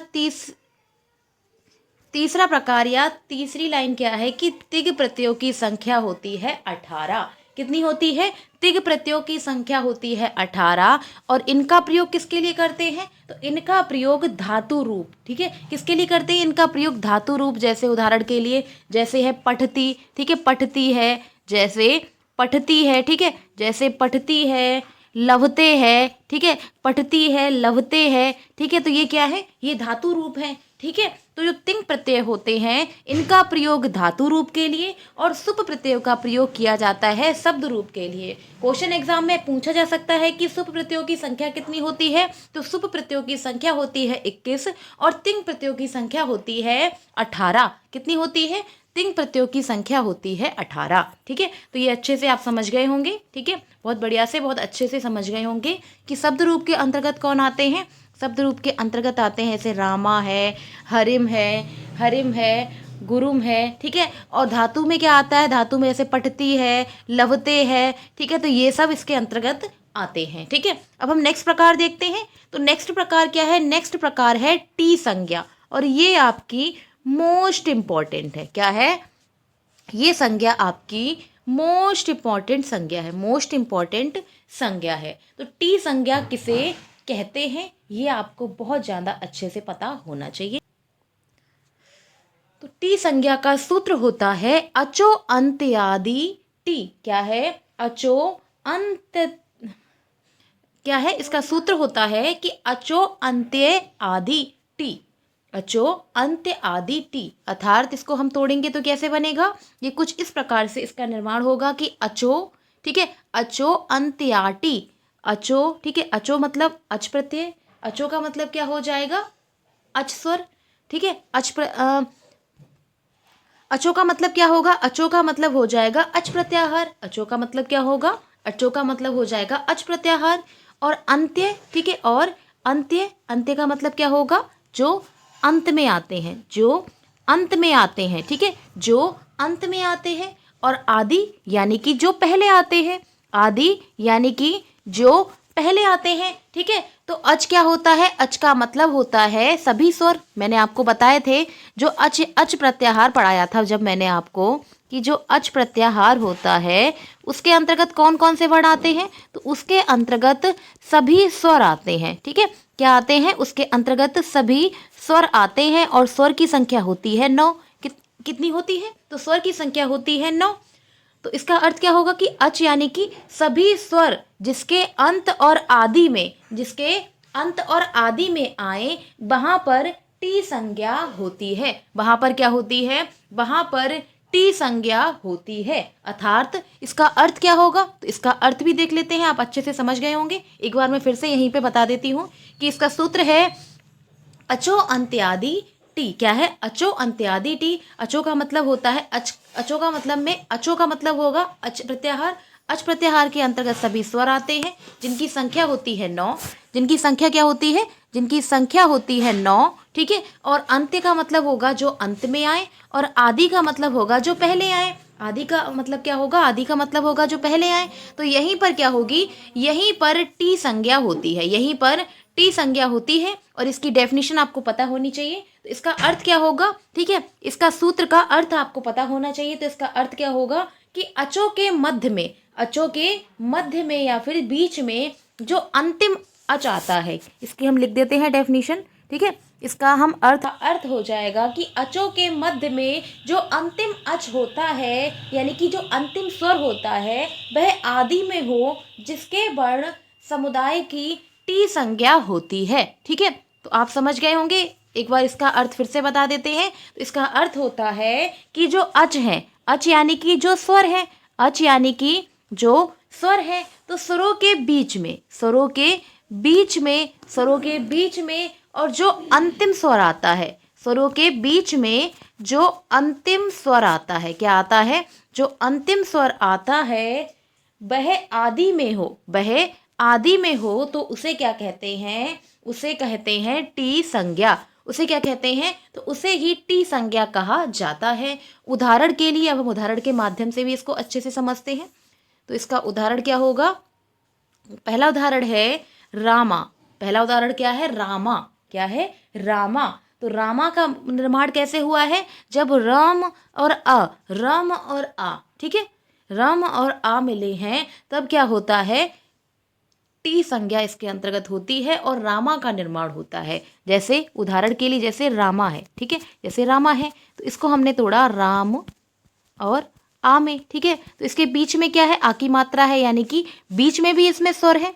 तीसरी लाइन क्या है कि तिग प्रत्ययों की संख्या होती है 18। कितनी होती है, तिग प्रत्ययों की संख्या होती है 18। और इनका प्रयोग किसके लिए करते हैं, तो इनका प्रयोग धातु रूप, ठीक है, किसके लिए करते हैं, इनका प्रयोग धातु रूप। जैसे उदाहरण के लिए, जैसे है पठती, ठीक है, पठती है, जैसे पठती है, ठीक है, जैसे पठती है, लवते है, ठीक है, पठती है, लवते है। ठीक है, तो ये क्या है, ये धातु रूप है। ठीक है, तो जो तिंग प्रत्यय होते हैं इनका प्रयोग धातु रूप के लिए और सुप प्रत्ययों का प्रयोग किया जाता है शब्द रूप के लिए। क्वेश्चन एग्जाम में पूछा जा सकता है कि सुप प्रत्ययों की संख्या कितनी होती है, तो सुप प्रत्ययों की संख्या होती है 21 और तिंग प्रत्ययों की संख्या होती है 18। कितनी होती है, तिंग प्रत्ययों की संख्या होती है 18। ठीक है, तो ये अच्छे से आप समझ गए होंगे। ठीक है, बहुत बढ़िया से, बहुत अच्छे से समझ गए होंगे कि शब्द रूप के अंतर्गत कौन आते हैं। शब्द रूप के अंतर्गत आते हैं जैसे रामा है, हरिम है, गुरुम है, ठीक है। और धातु में क्या आता है, धातु में जैसे पठती है, लवते है, ठीक है। तो ये सब इसके अंतर्गत आते हैं, ठीक है। अब हम नेक्स्ट प्रकार देखते हैं। तो नेक्स्ट प्रकार क्या है, नेक्स्ट प्रकार है टी संज्ञा, और ये आपकी मोस्ट इंपॉर्टेंट है। क्या है, ये संज्ञा आपकी मोस्ट इंपॉर्टेंट संज्ञा है, मोस्ट इंपॉर्टेंट संज्ञा है। तो टी संज्ञा किसे कहते हैं, ये आपको बहुत ज़्यादा अच्छे से पता होना चाहिए। तो टी संज्ञा का सूत्र होता है अचो अंत्यादि टी। क्या है, अचो अंत, क्या है, इसका सूत्र होता है कि अचो अंत्य आदि टी, अचो अंत्य आदि टी। अर्थात इसको हम तोड़ेंगे तो कैसे बनेगा, ये कुछ इस प्रकार से इसका निर्माण होगा कि अचो, ठीक है, अचो अंत्याटी, अचो, ठीक है। अचो मतलब अच प्रत्यय, अचो का मतलब क्या हो जाएगा, अच स्वर, ठीक है। अचो का मतलब क्या होगा, अचो का मतलब हो जाएगा अच प्रत्याहार। अचो का मतलब क्या होगा, अचो का मतलब हो जाएगा अच प्रत्याहार। और अंत्य, ठीक है, और अंत्य, अंत्य का मतलब क्या होगा, जो अंत में आते हैं, जो अंत में आते हैं, ठीक है, जो अंत में आते हैं। और आदि यानी कि जो पहले आते हैं, आदि यानी कि जो पहले आते हैं, ठीक है। तो अच क्या होता है, अच का मतलब होता है सभी स्वर। मैंने आपको बताए थे जो अच प्रत्याहार पढ़ाया था जब मैंने आपको, कि जो अच प्रत्याहार होता है उसके अंतर्गत कौन कौन से वर्ण आते हैं, तो उसके अंतर्गत सभी स्वर आते हैं, ठीक है। क्या आते हैं, उसके अंतर्गत सभी स्वर आते हैं, और स्वर की संख्या होती है 9। कितनी होती है, तो स्वर की संख्या होती है 9। तो इसका अर्थ क्या होगा कि अच यानी कि सभी स्वर जिसके अंत और आदि में, जिसके अंत और आदि में आए, वहां पर टी संज्ञा होती है। वहां पर क्या होती है, वहां पर टी संज्ञा होती है। अर्थात इसका अर्थ क्या होगा, तो इसका अर्थ भी देख लेते हैं, आप अच्छे से समझ गए होंगे। एक बार मैं फिर से यहीं पे बता देती हूँ कि इसका सूत्र है अचो अंत्यादि टी। क्या है, अचो अंत्यादि टी। अचो का मतलब होता है अच, अचो का मतलब में, अचो का मतलब होगा अच प्रत्याहार। अच प्रत्याहार के अंतर्गत सभी स्वर आते हैं जिनकी संख्या होती है 9। जिनकी संख्या क्या होती है, जिनकी संख्या होती है 9, ठीक है। और अंत्य का मतलब होगा जो अंत में आए, और आदि का मतलब होगा जो पहले आए। आदि का मतलब क्या होगा, आदि का मतलब होगा जो पहले आए। तो यहीं पर क्या होगी, यहीं पर टी संज्ञा होती है, यहीं पर टी संज्ञा होती है। और इसकी डेफिनेशन आपको पता होनी चाहिए। तो इसका अर्थ क्या होगा, ठीक है, इसका सूत्र का अर्थ आपको पता होना चाहिए। तो इसका अर्थ क्या होगा कि अचो के मध्य में, अचो के मध्य में या फिर बीच में जो अंतिम अच आता है, इसकी हम लिख देते हैं डेफिनेशन, ठीक है। इसका हम अर्थ हो जाएगा कि अचो के मध्य में जो अंतिम अच होता है, यानी कि जो अंतिम स्वर होता है, वह आदि में हो, जिसके वर्ण समुदाय की टी संज्ञा होती है, ठीक है। तो आप समझ गए होंगे। एक बार इसका अर्थ फिर से बता देते हैं। तो इसका अर्थ होता है कि जो अच है, अच यानी कि जो स्वर है, अच यानी कि जो स्वर है, तो स्वरों के बीच में, स्वरों के बीच में, स्वरों के बीच में, और जो अंतिम स्वर आता है, स्वरों के बीच में जो अंतिम स्वर आता है, क्या आता है, जो अंतिम स्वर आता है, वह आदि में हो, वह आदि में हो, तो उसे क्या कहते हैं, उसे कहते हैं टी संज्ञा। उसे क्या कहते हैं, तो उसे ही टी संज्ञा कहा जाता है। उदाहरण के लिए अब हम उदाहरण के माध्यम से भी इसको अच्छे से समझते हैं। तो इसका उदाहरण क्या होगा, पहला उदाहरण है रामा। पहला उदाहरण क्या है, रामा। क्या है, रामा। तो रामा का निर्माण कैसे हुआ है, जब रम और अ, रम और आ, ठीक है, रम और आ मिले हैं, तब क्या होता है, टी संज्ञा इसके अंतर्गत होती है और रामा का निर्माण होता है। जैसे उदाहरण के लिए जैसे रामा है, ठीक है, जैसे रामा है, तो इसको हमने तोड़ा राम और आ में, ठीक है। तो इसके बीच में क्या है, आ की मात्रा है, यानी कि बीच में भी इसमें स्वर है,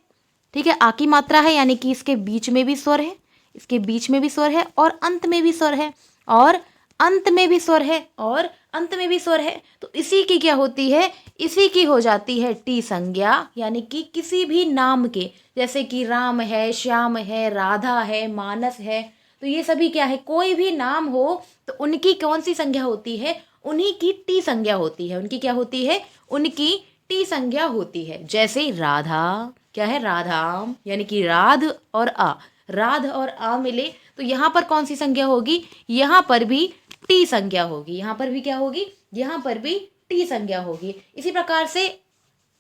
ठीक है। आ की मात्रा है यानी कि इसके बीच में भी स्वर है, इसके बीच में भी स्वर है, और अंत में भी स्वर है, और अंत में भी स्वर है, और अंत में भी स्वर है। तो इसी की क्या होती है, इसी की हो जाती है टी संज्ञा। यानी कि किसी भी नाम के, जैसे कि राम है, श्याम है, राधा है, मानस है, तो ये सभी क्या है, कोई भी नाम हो तो उनकी कौन सी संज्ञा होती है, उन्हीं की टी संज्ञा होती है। उनकी क्या होती है, उनकी टी संज्ञा होती है। जैसे राधा, क्या है, राधाम, यानी कि राध और आ, राध और आ मिले, तो यहाँ पर कौन सी संज्ञा होगी, यहाँ पर भी टी संज्ञा होगी, यहाँ पर भी क्या होगी, यहाँ पर भी टी संज्ञा होगी। इसी प्रकार से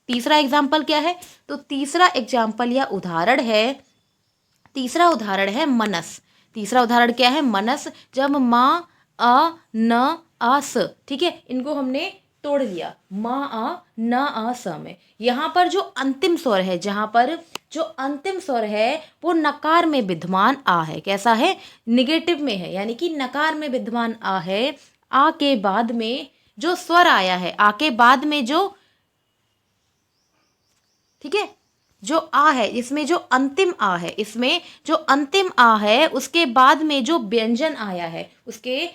तीसरा एग्जाम्पल क्या है, तो तीसरा एग्जाम्पल या उदाहरण है, तीसरा उदाहरण है मनस। तीसरा उदाहरण क्या है, मनस। जब माँ अ न आ स, ठीक है, इनको हमने तोड़ लिया, माँ आ न आ स में। यहाँ पर जो अंतिम स्वर है, जहाँ पर जो अंतिम स्वर है वो नकार में विद्यमान आ है। कैसा है, निगेटिव में है, यानी कि नकार में विद्यमान आ है। आ के बाद में जो स्वर आया है, आ के बाद में जो, ठीक है, जो आ है, इसमें जो अंतिम आ है, इसमें जो अंतिम आ है, उसके बाद में जो व्यंजन आया है, उसके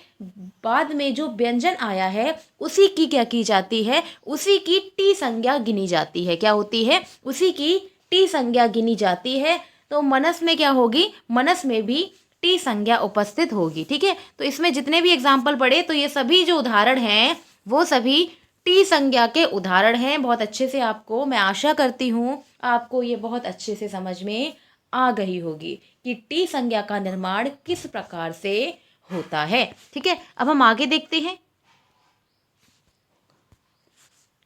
बाद में जो व्यंजन आया है, उसी की क्या की जाती है, उसी की टी संज्ञा गिनी जाती है। क्या होती है, उसी की टी संज्ञा गिनी जाती है। तो मनस में क्या होगी, मनस में भी टी संज्ञा उपस्थित होगी। ठीक है, तो इसमें जितने भी एग्जाम्पल पढ़े, तो ये सभी जो उदाहरण हैं वो सभी टी संज्ञा के उदाहरण हैं। बहुत अच्छे से आपको, मैं आशा करती हूँ आपको ये बहुत अच्छे से समझ में आ गई होगी कि टी संज्ञा का निर्माण किस प्रकार से होता है। ठीक है, अब हम आगे देखते हैं।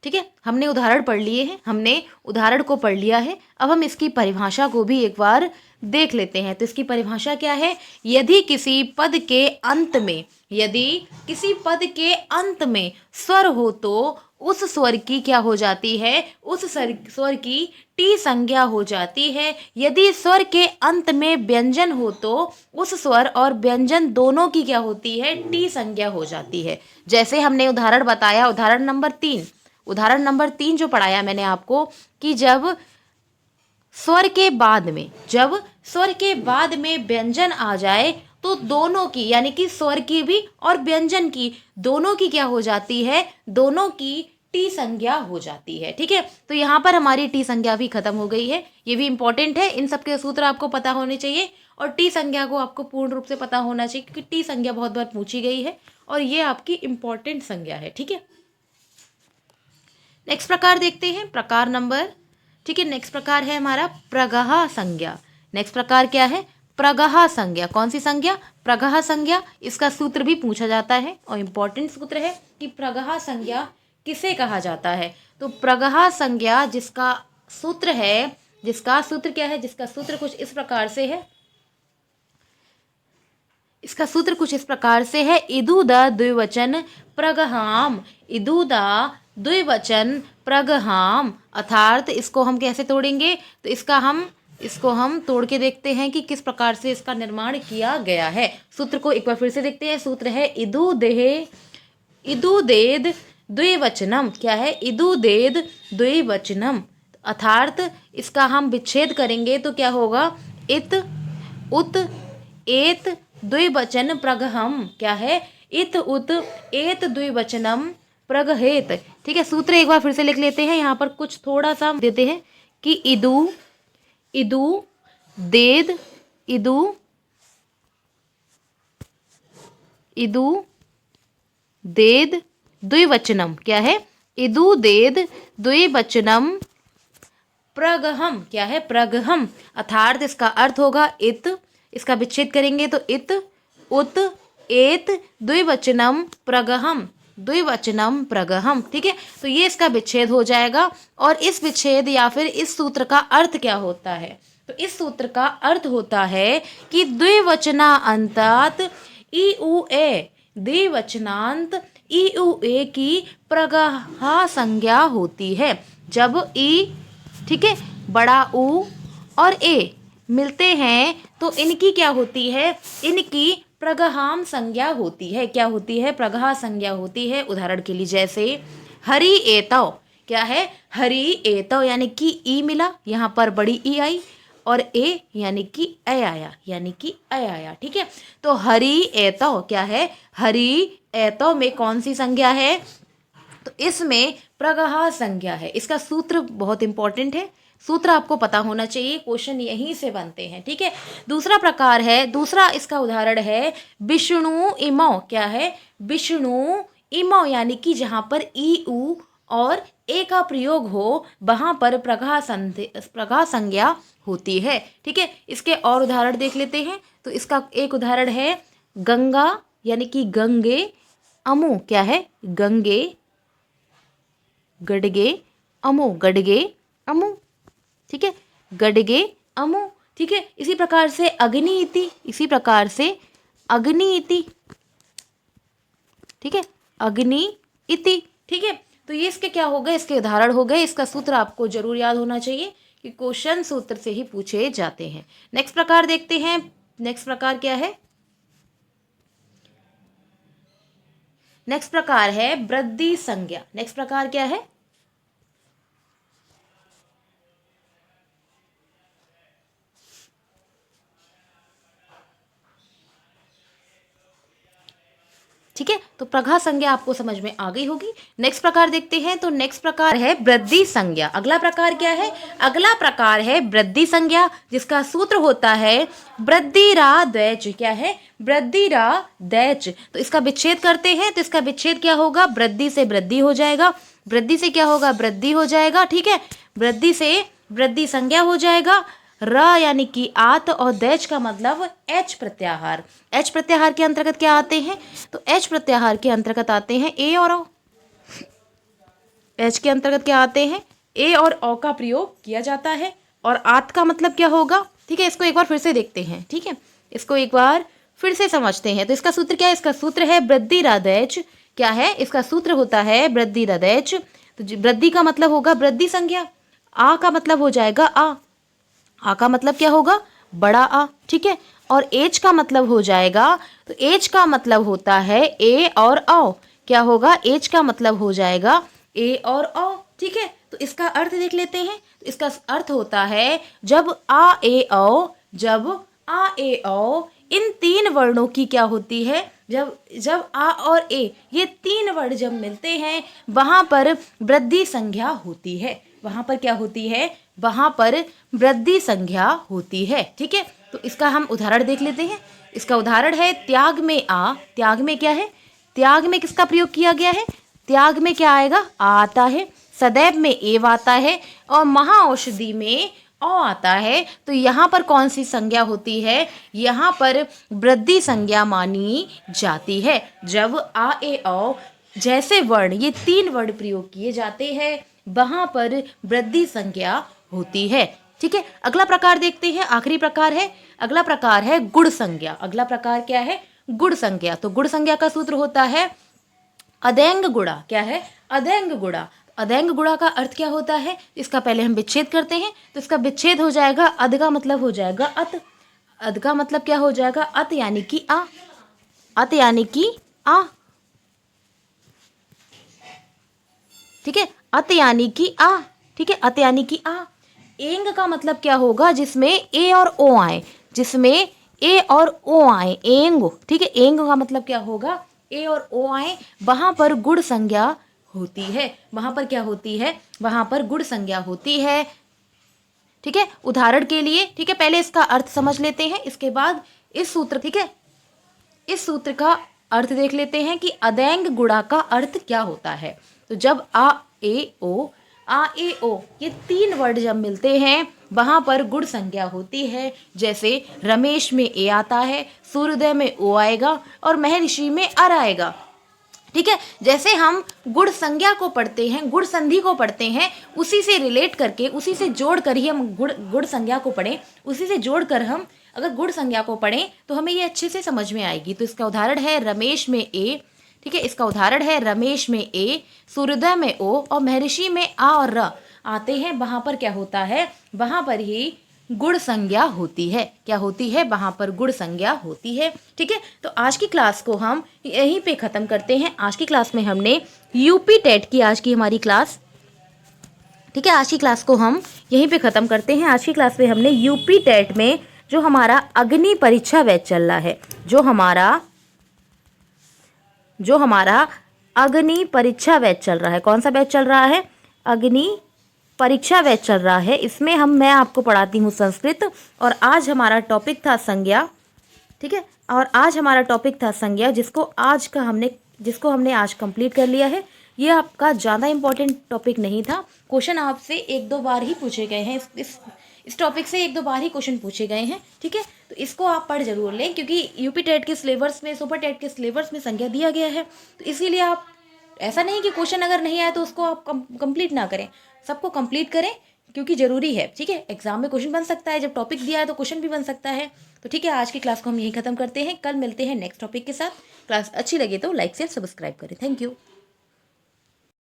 ठीक है, हमने उदाहरण पढ़ लिए हैं, हमने उदाहरण को पढ़ लिया है। अब हम इसकी परिभाषा को भी एक बार देख लेते हैं। तो इसकी परिभाषा क्या है, यदि किसी पद के अंत में, यदि किसी पद के अंत में स्वर हो तो उस स्वर की क्या हो जाती है, उस स्वर की टी संज्ञा हो जाती है। यदि स्वर के अंत में व्यंजन हो तो उस स्वर और व्यंजन दोनों की क्या होती है, टी संज्ञा हो जाती है। जैसे हमने उदाहरण बताया, उदाहरण नंबर 3, उदाहरण नंबर 3 जो पढ़ाया मैंने आपको, कि जब स्वर के बाद में, जब स्वर के बाद में व्यंजन आ जाए तो दोनों की, यानी कि स्वर की भी और व्यंजन की, दोनों की क्या हो जाती है, दोनों की टी संज्ञा हो जाती है। ठीक है, तो यहाँ पर हमारी टी संज्ञा भी खत्म हो गई है। ये भी इंपॉर्टेंट है, इन सबके सूत्र आपको पता होने चाहिए और टी संज्ञा को आपको पूर्ण रूप से पता होना चाहिए, क्योंकि टी संज्ञा बहुत बार पूछी गई है और ये आपकी इंपॉर्टेंट संज्ञा है। ठीक है, नेक्स्ट प्रकार देखते हैं, प्रकार नंबर, ठीक है, नेक्स्ट प्रकार है हमारा प्रगहा संज्ञा। नेक्स्ट प्रकार क्या है, प्रगहा संज्ञा। कौन सी संज्ञा, प्रगहा संज्ञा। इसका सूत्र भी पूछा जाता है और इंपॉर्टेंट सूत्र है कि प्रगहा संज्ञा किसे कहा जाता है। तो प्रगहा संज्ञा जिसका सूत्र है, जिसका सूत्र क्या है, जिसका सूत्र कुछ इस प्रकार से है, इसका सूत्र कुछ इस प्रकार से है, इदुदा द्विवचन प्रगहाम, इदुदा द्विवचन प्रगहाम। अर्थात इसको हम कैसे तोड़ेंगे, तो इसको हम तोड़ के देखते हैं कि किस प्रकार से इसका निर्माण किया गया है। सूत्र को एक बार फिर से देखते हैं। सूत्र है इदुदेद द्विवचनम। क्या है, इदुदेद द्विवचनम। अर्थात इसका हम विच्छेद करेंगे तो क्या होगा, इत उत एत द्विवचन प्रगहम। क्या है, इत उत एत द्विवचनम प्रगहेत। ठीक है, सूत्र एक बार फिर से लिख लेते हैं। यहाँ पर कुछ थोड़ा सा देते हैं कि इदु इदु देद इदु इदु देद द्विवचनम। क्या है, इदु देद द्विवचनम प्रगहम। क्या है, प्रगहम। अर्थात इसका अर्थ होगा इत, इसका विच्छेद करेंगे तो इत उत एत द्विवचनम प्रगहम, द्विवचनम प्रगहम। ठीक है, तो ये इसका विच्छेद हो जाएगा। और इस विच्छेद या फिर इस सूत्र का अर्थ क्या होता है, तो इस सूत्र का अर्थ होता है कि द्विवचना अंतात ई उ ए, द्विवचनांत ई उ ए की प्रगहा संज्ञा होती है। जब ई, ठीक है, बड़ा ऊ और ए मिलते हैं तो इनकी क्या होती है, इनकी प्रगहाम संज्ञा होती है। क्या होती है, प्रगहा संज्ञा होती है। उदाहरण के लिए जैसे हरि एतव। क्या है, हरि एतव, यानी कि ई मिला, यहाँ पर बड़ी ई आई और ए यानी कि ए आया, यानी कि ए आया। ठीक है, तो हरि एतव क्या है, हरि एतव में कौन सी संज्ञा है, तो इसमें प्रगहा संज्ञा है। इसका सूत्र बहुत इंपॉर्टेंट है, सूत्र आपको पता होना चाहिए, क्वेश्चन यहीं से बनते हैं। ठीक है, दूसरा प्रकार है, दूसरा इसका उदाहरण है विष्णु इमौ। क्या है, विष्णु इमौ, यानी कि जहाँ पर ई उ और ए का प्रयोग हो वहाँ पर प्रगहा संज्ञा होती है। ठीक है, इसके और उदाहरण देख लेते हैं। तो इसका एक उदाहरण है गंगा यानी कि गंगे अमु क्या है, गंगे गडगे अमु, गडगे अमु, ठीक है, गडगे अमु, ठीक है। इसी प्रकार से अग्नि इति, इसी प्रकार से अग्नि इति, ठीक है, अग्नि इति, ठीक है। तो ये इसके क्या हो गए, इसके उदाहरण हो गए। इसका सूत्र आपको जरूर याद होना चाहिए कि क्वेश्चन सूत्र से ही पूछे जाते हैं। नेक्स्ट प्रकार देखते हैं। नेक्स्ट प्रकार क्या है, नेक्स्ट प्रकार है वृद्धि संज्ञा। नेक्स्ट प्रकार क्या है, ठीक है। तो प्रघा संज्ञा आपको समझ में आ गई होगी। नेक्स्ट प्रकार देखते हैं। तो नेक्स्ट प्रकार है वृद्धि संज्ञा। अगला प्रकार क्या है, अगला प्रकार है वृद्धि संज्ञा, जिसका सूत्र होता है वृद्धिरा द्वैच। क्या है, वृद्धिरा द्वैच। तो इसका विच्छेद करते हैं। तो इसका विच्छेद क्या होगा, वृद्धि से वृद्धि हो जाएगा, वृद्धि से क्या होगा, वृद्धि हो जाएगा, ठीक है। वृद्धि से वृद्धि संज्ञा हो जाएगा। र यानी कि आत और दैच का मतलब एच प्रत्याहार। एच प्रत्याहार के अंतर्गत क्या आते हैं, तो एच प्रत्याहार के अंतर्गत आते हैं ए और ओ। एच के अंतर्गत क्या आते हैं, ए और ओ का प्रयोग किया जाता है। और आत का मतलब क्या होगा, ठीक है। इसको एक बार फिर से देखते हैं, ठीक है, इसको एक बार फिर से समझते हैं। तो इसका सूत्र क्या है, इसका सूत्र है वृद्धिरादैच। क्या है, इसका सूत्र होता है वृद्धिरादैच। तो वृद्धि का मतलब होगा वृद्धि संज्ञा, आ का मतलब हो जाएगा आ का मतलब क्या होगा, बड़ा आ, ठीक है। और एच का मतलब हो जाएगा, तो एच का मतलब होता है ए और औ। क्या होगा, एच का मतलब हो जाएगा ए और औ, ठीक है। तो इसका अर्थ देख लेते हैं। तो इसका अर्थ होता है जब आ ए औ, जब आ ए औ इन तीन वर्णों की क्या होती है, जब जब आ और ए ये तीन वर्ण जब मिलते हैं वहां पर वृद्धि संज्ञा होती है। वहां पर क्या होती है, वहां पर वृद्धि संज्ञा होती है, ठीक है। तो इसका हम उदाहरण देख लेते हैं। इसका उदाहरण है त्याग में आ। त्याग में क्या है, त्याग में किसका प्रयोग किया गया है, त्याग में क्या आएगा, आ आता है। सदैव में एव आता है और महाऔषधि में औ आता है। तो यहाँ पर कौन सी संज्ञा होती है, यहाँ पर वृद्धि संज्ञा मानी जाती है। जब आ ए औ जैसे वर्ण, ये तीन वर्ण प्रयोग किए जाते हैं, वहां पर वृद्धि संज्ञा होती है, ठीक है। अगला प्रकार देखते हैं, आखिरी प्रकार है। अगला प्रकार है गुण संज्ञा। अगला प्रकार क्या है, गुण संज्ञा। तो गुण संज्ञा का सूत्र होता है अदैंग गुणा। क्या है, अदैंग गुणा। अदैंग गुणा का अर्थ क्या होता है, इसका पहले हम विच्छेद करते हैं। तो इसका विच्छेद हो जाएगा, अद का मतलब हो जाएगा अत। अद का मतलब क्या हो जाएगा, अत यानी कि आ, अत यानी कि आ, ठीक है, अत यानी कि आ, ठीक है, अत यानी कि आ। एंग का मतलब क्या होगा, जिसमें ए और ओ आए, जिसमें ए और ओ आए, एंग, ठीक है। एंग का मतलब क्या होगा, ए और ओ आए, वहां पर गुण संज्ञा होती है। वहां पर क्या होती है, वहां पर गुण संज्ञा होती है, ठीक है। उदाहरण के लिए, ठीक है, पहले इसका अर्थ समझ लेते हैं, इसके बाद इस सूत्र, ठीक है, इस सूत्र का अर्थ देख लेते हैं कि अदैंग गुणा का अर्थ क्या होता है। तो जब आ ए ओ, आ ए ओ ये तीन वर्ड जब मिलते हैं वहां पर गुण संज्ञा होती है। जैसे रमेश में ए आता है, सूर्योदय में ओ आएगा और महर्षि में अर आएगा, ठीक है। जैसे हम गुण संज्ञा को पढ़ते हैं, गुण संधि को पढ़ते हैं, उसी से रिलेट करके, उसी से जोड़ कर ही हम गुण संज्ञा को पढ़ें, उसी से जोड़ कर हम अगर गुण संज्ञा को पढ़ें तो हमें ये अच्छे से समझ में आएगी। तो इसका उदाहरण है रमेश में ए, ठीक है, इसका उदाहरण है रमेश में ए, सूर्योदय में ओ और महर्षि में आ और र आते हैं। वहां पर क्या होता है, वहां पर ही गुण संज्ञा होती है। क्या होती है, वहां पर गुण संज्ञा होती है, ठीक है। तो आज की क्लास को हम यहीं पे खत्म करते हैं। आज की क्लास में हमने यूपी टेट की आज की हमारी क्लास, ठीक है, आज की क्लास को हम यहीं पे खत्म करते हैं। आज की क्लास में हमने यूपी टेट में जो हमारा अग्नि परीक्षा बैच चल रहा है, जो हमारा अग्नि परीक्षा बैच चल रहा है, कौन सा बैच चल रहा है, अग्नि परीक्षा बैच चल रहा है। इसमें मैं आपको पढ़ाती हूँ संस्कृत और आज हमारा टॉपिक था संज्ञा, ठीक है। और आज हमारा टॉपिक था संज्ञा, जिसको हमने आज कंप्लीट कर लिया है। ये आपका ज़्यादा इम्पोर्टेंट टॉपिक नहीं था। क्वेश्चन आपसे एक दो बार ही पूछे गए हैं, इस टॉपिक से एक दो बार ही क्वेश्चन पूछे गए हैं, ठीक है। तो तो इसको आप पढ़ जरूर लें, क्योंकि यूपी टेट के सिलेबस में, सुपर टेट के सिलेबस में संज्ञा दिया गया है। तो इसीलिए आप, ऐसा नहीं कि क्वेश्चन अगर नहीं आया तो उसको आप कंप्लीट ना करें, सबको कंप्लीट करें, क्योंकि ज़रूरी है। ठीक है, एग्जाम में क्वेश्चन बन सकता है, जब टॉपिक दिया है तो क्वेश्चन भी बन सकता है। तो ठीक है, आज की क्लास को हम यहीं ख़त्म करते हैं, कल मिलते हैं नेक्स्ट टॉपिक के साथ। क्लास अच्छी लगे तो लाइक शेयर सब्सक्राइब करें। Thank you.